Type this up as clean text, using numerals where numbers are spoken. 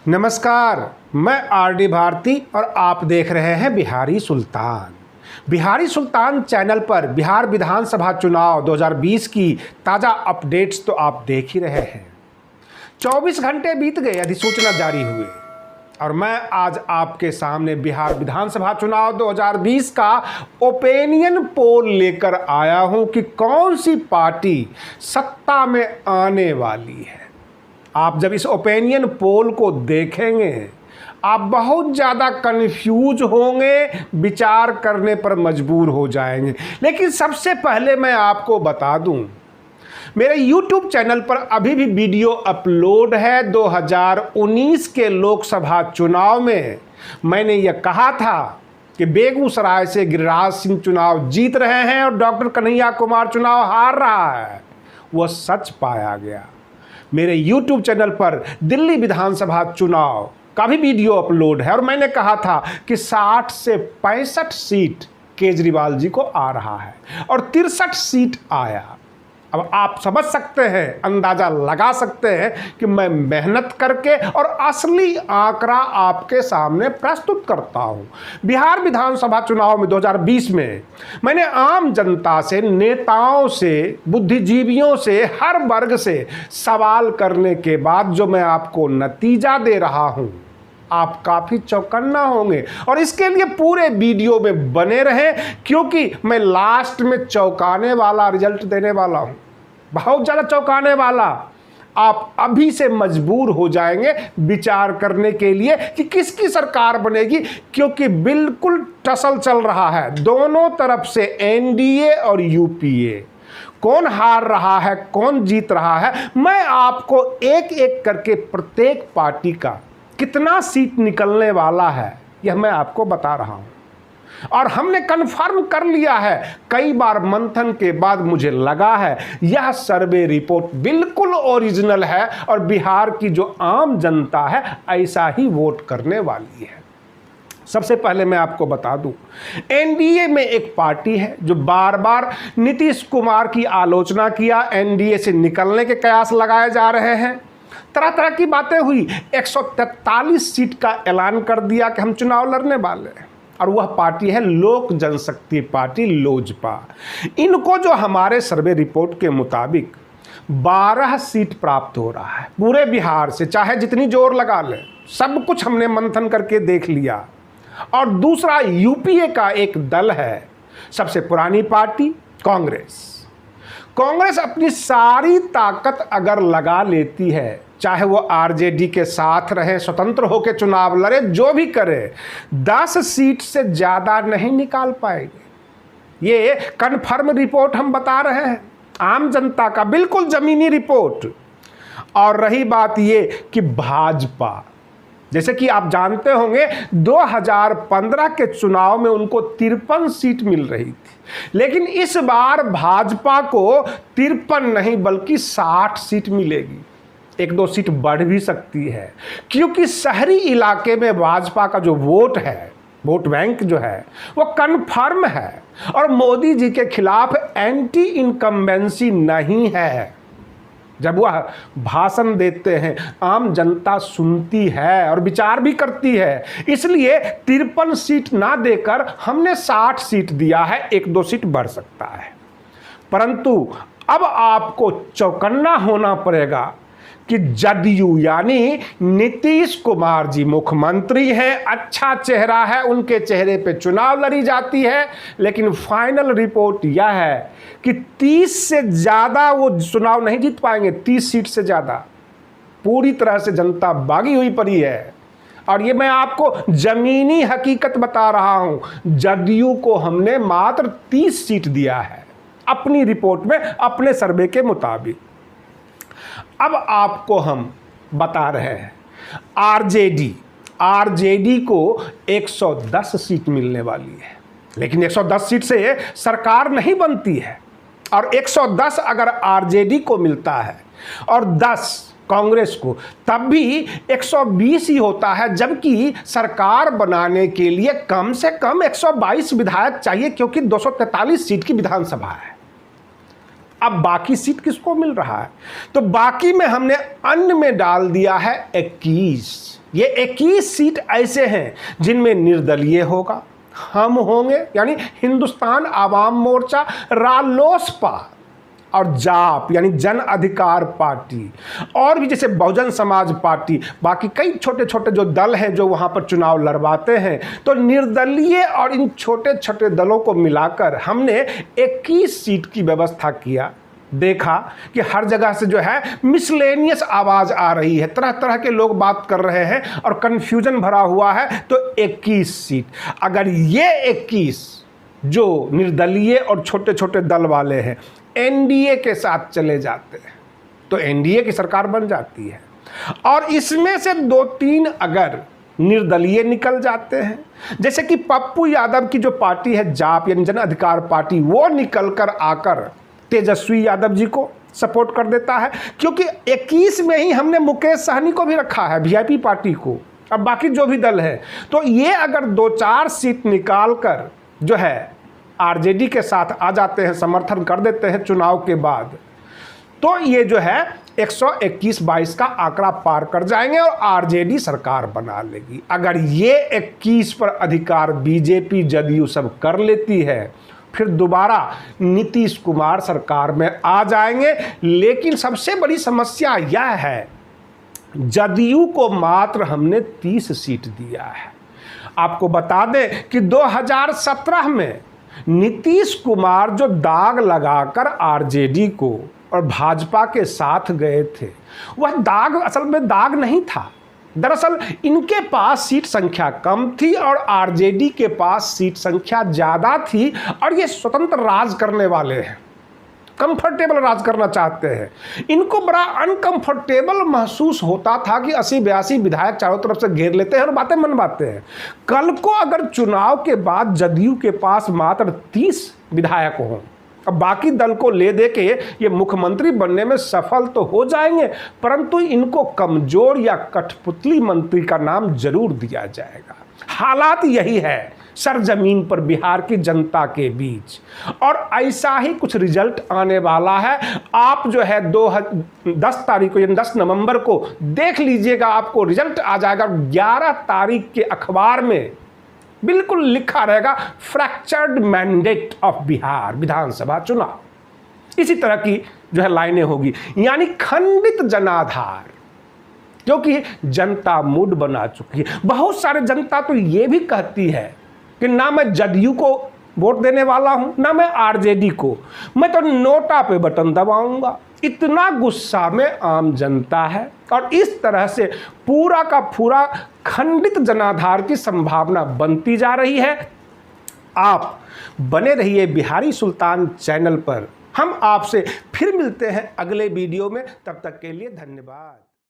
नमस्कार, मैं आरडी भारती और आप देख रहे हैं बिहारी सुल्तान। बिहारी सुल्तान चैनल पर बिहार विधानसभा चुनाव 2020 की ताज़ा अपडेट्स तो आप देख ही रहे हैं। 24 घंटे बीत गए अधिसूचना जारी हुए और मैं आज आपके सामने बिहार विधानसभा चुनाव 2020 का ओपिनियन पोल लेकर आया हूं कि कौन सी पार्टी सत्ता में आने वाली है। आप जब इस ओपिनियन पोल को देखेंगे आप बहुत ज़्यादा कंफ्यूज होंगे, विचार करने पर मजबूर हो जाएंगे। लेकिन सबसे पहले मैं आपको बता दूं, मेरे YouTube चैनल पर अभी भी वीडियो अपलोड है। 2019 के लोकसभा चुनाव में मैंने यह कहा था कि बेगूसराय से गिरिराज सिंह चुनाव जीत रहे हैं और डॉक्टर कन्हैया कुमार चुनाव हार रहा है। वह सच पाया गया। मेरे YouTube चैनल पर दिल्ली विधानसभा चुनाव का भी वीडियो अपलोड है और मैंने कहा था कि 60 से 65 सीट केजरीवाल जी को आ रहा है और 63 सीट आया। अब आप समझ सकते हैं, अंदाज़ा लगा सकते हैं कि मैं मेहनत करके और असली आंकड़ा आपके सामने प्रस्तुत करता हूं। बिहार विधानसभा चुनाव में 2020 में मैंने आम जनता से, नेताओं से, बुद्धिजीवियों से, हर वर्ग से सवाल करने के बाद जो मैं आपको नतीजा दे रहा हूं, आप काफ़ी चौकन्ना होंगे और इसके लिए पूरे वीडियो में बने रहें, क्योंकि मैं लास्ट में चौंकाने वाला रिजल्ट देने वाला हूं, बहुत ज़्यादा चौंकाने वाला। आप अभी से मजबूर हो जाएंगे विचार करने के लिए कि किसकी सरकार बनेगी, क्योंकि बिल्कुल टसल चल रहा है दोनों तरफ से, एनडीए और यूपीए। कौन हार रहा है, कौन जीत रहा है, मैं आपको एक एक करके प्रत्येक पार्टी का कितना सीट निकलने वाला है यह मैं आपको बता रहा हूं। और हमने कन्फर्म कर लिया है, कई बार मंथन के बाद मुझे लगा है यह सर्वे रिपोर्ट बिल्कुल ओरिजिनल है और बिहार की जो आम जनता है ऐसा ही वोट करने वाली है। सबसे पहले मैं आपको बता दूं, एनडीए में एक पार्टी है जो बार बार नीतीश कुमार की आलोचना किया, एनडीए से निकलने के कयास लगाए जा रहे हैं, तरह तरह की बातें हुई। 143 सीट का ऐलान कर दिया कि हम चुनाव लड़ने वाले हैं और वह पार्टी है लोक जनशक्ति पार्टी, लोजपा। इनको जो हमारे सर्वे रिपोर्ट के मुताबिक 12 सीट प्राप्त हो रहा है पूरे बिहार से, चाहे जितनी जोर लगा ले, सब कुछ हमने मंथन करके देख लिया। और दूसरा यूपीए का एक दल है, सबसे पुरानी पार्टी कांग्रेस अपनी सारी ताकत अगर लगा लेती है, चाहे वो आरजेडी के साथ रहे, स्वतंत्र होकर चुनाव लड़े, जो भी करे, 10 सीट से ज़्यादा नहीं निकाल पाएंगे। ये कन्फर्म रिपोर्ट हम बता रहे हैं, आम जनता का बिल्कुल ज़मीनी रिपोर्ट। और रही बात ये कि भाजपा, जैसे कि आप जानते होंगे 2015 के चुनाव में उनको 53 सीट मिल रही थी, लेकिन इस बार भाजपा को 53 नहीं बल्कि 60 सीट मिलेगी। 1-2 सीट बढ़ भी सकती है, क्योंकि शहरी इलाके में भाजपा का जो वोट है, वोट बैंक जो है वो कन्फर्म है और मोदी जी के खिलाफ एंटी इनकम्बेंसी नहीं है। जब वह भाषण देते हैं आम जनता सुनती है और विचार भी करती है, इसलिए 53 सीट ना देकर हमने 60 सीट दिया है। 1-2 सीट बढ़ सकता है, परंतु अब आपको चौकन्ना होना पड़ेगा कि जदयू यानी नीतीश कुमार जी मुख्यमंत्री हैं, अच्छा चेहरा है, उनके चेहरे पे चुनाव लड़ी जाती है, लेकिन फाइनल रिपोर्ट यह है कि 30 से ज़्यादा वो चुनाव नहीं जीत पाएंगे। 30 सीट से ज़्यादा पूरी तरह से जनता बागी हुई पड़ी है और ये मैं आपको ज़मीनी हकीकत बता रहा हूँ। जदयू को हमने मात्र 30 सीट दिया है अपनी रिपोर्ट में, अपने सर्वे के मुताबिक। अब आपको हम बता रहे हैं आरजेडी को 110 सीट मिलने वाली है, लेकिन 110 सीट से सरकार नहीं बनती है और 110 अगर आरजेडी को मिलता है और 10 कांग्रेस को, तब भी 120 ही होता है, जबकि सरकार बनाने के लिए कम से कम 122 विधायक चाहिए, क्योंकि 243 सीट की विधानसभा है। अब बाकी सीट किसको मिल रहा है? तो बाकी में हमने अन्य में डाल दिया है 21। ये 21 सीट ऐसे हैं जिनमें निर्दलीय होगा, हम होंगे यानी हिंदुस्तान आवाम मोर्चा, रालोसपा और जाप यानी जन अधिकार पार्टी, और भी जैसे बहुजन समाज पार्टी, बाकी कई छोटे छोटे जो दल हैं जो वहाँ पर चुनाव लड़वाते हैं। तो निर्दलीय और इन छोटे छोटे दलों को मिलाकर हमने 21 सीट की व्यवस्था किया। देखा कि हर जगह से जो है मिसलेनियस आवाज़ आ रही है, तरह तरह के लोग बात कर रहे हैं और कन्फ्यूजन भरा हुआ है। तो 21 सीट, अगर ये 21 जो निर्दलीय और छोटे छोटे दल वाले हैं एनडीए के साथ चले जाते हैं तो एनडीए की सरकार बन जाती है, और इसमें से 2-3 अगर निर्दलीय निकल जाते हैं, जैसे कि पप्पू यादव की जो पार्टी है जाप यानी जन अधिकार पार्टी, वो निकल कर आकर तेजस्वी यादव जी को सपोर्ट कर देता है, क्योंकि 21 में ही हमने मुकेश सहनी को भी रखा है, वीआईपी पार्टी को, अब बाकी जो भी दल है। तो ये अगर 2-4 सीट निकाल कर जो है आरजेडी के साथ आ जाते हैं, समर्थन कर देते हैं चुनाव के बाद, तो ये जो है 121-22 का आंकड़ा पार कर जाएंगे और आरजेडी सरकार बना लेगी। अगर ये 21 पर अधिकार बीजेपी जदयू सब कर लेती है, फिर दोबारा नीतीश कुमार सरकार में आ जाएंगे। लेकिन सबसे बड़ी समस्या यह है, जदयू को मात्र हमने 30 सीट दिया है। आपको बता दें कि 2017 में नीतीश कुमार जो दाग लगाकर आरजेडी को और भाजपा के साथ गए थे, वह दाग असल में दाग नहीं था। दरअसल इनके पास सीट संख्या कम थी और आरजेडी के पास सीट संख्या ज़्यादा थी, और ये स्वतंत्र राज करने वाले हैं, कंफर्टेबल राज करना चाहते हैं। इनको बड़ा अनकंफर्टेबल महसूस होता था कि 80-82 विधायक चारों तरफ से घेर लेते हैं और बातें मनवाते हैं। कल को अगर चुनाव के बाद जदयू के पास मात्र 30 विधायक हों, अब बाकी दल को ले दे के ये मुख्यमंत्री बनने में सफल तो हो जाएंगे, परंतु इनको कमजोर या कठपुतली मंत्री का नाम जरूर दिया जाएगा। हालात यही है सरजमीन पर बिहार की जनता के बीच, और ऐसा ही कुछ रिजल्ट आने वाला है। आप जो है 10 तारीख को यानी 10 नवंबर को देख लीजिएगा, आपको रिजल्ट आ जाएगा। 11 तारीख के अखबार में बिल्कुल लिखा रहेगा फ्रैक्चर्ड मैंडेट ऑफ बिहार विधानसभा चुनाव, इसी तरह की जो है लाइनें होगी, यानी खंडित जनाधार, क्योंकि जनता मूड बना चुकी है। बहुत सारे जनता तो ये भी कहती है कि ना मैं जदयू को वोट देने वाला हूं, ना मैं आरजेडी को, मैं तो नोटा पे बटन दबाऊंगा। इतना गुस्सा में आम जनता है, और इस तरह से पूरा का पूरा खंडित जनाधार की संभावना बनती जा रही है। आप बने रहिए बिहारी सुल्तान चैनल पर। हम आपसे फिर मिलते हैं अगले वीडियो में, तब तक के लिए धन्यवाद।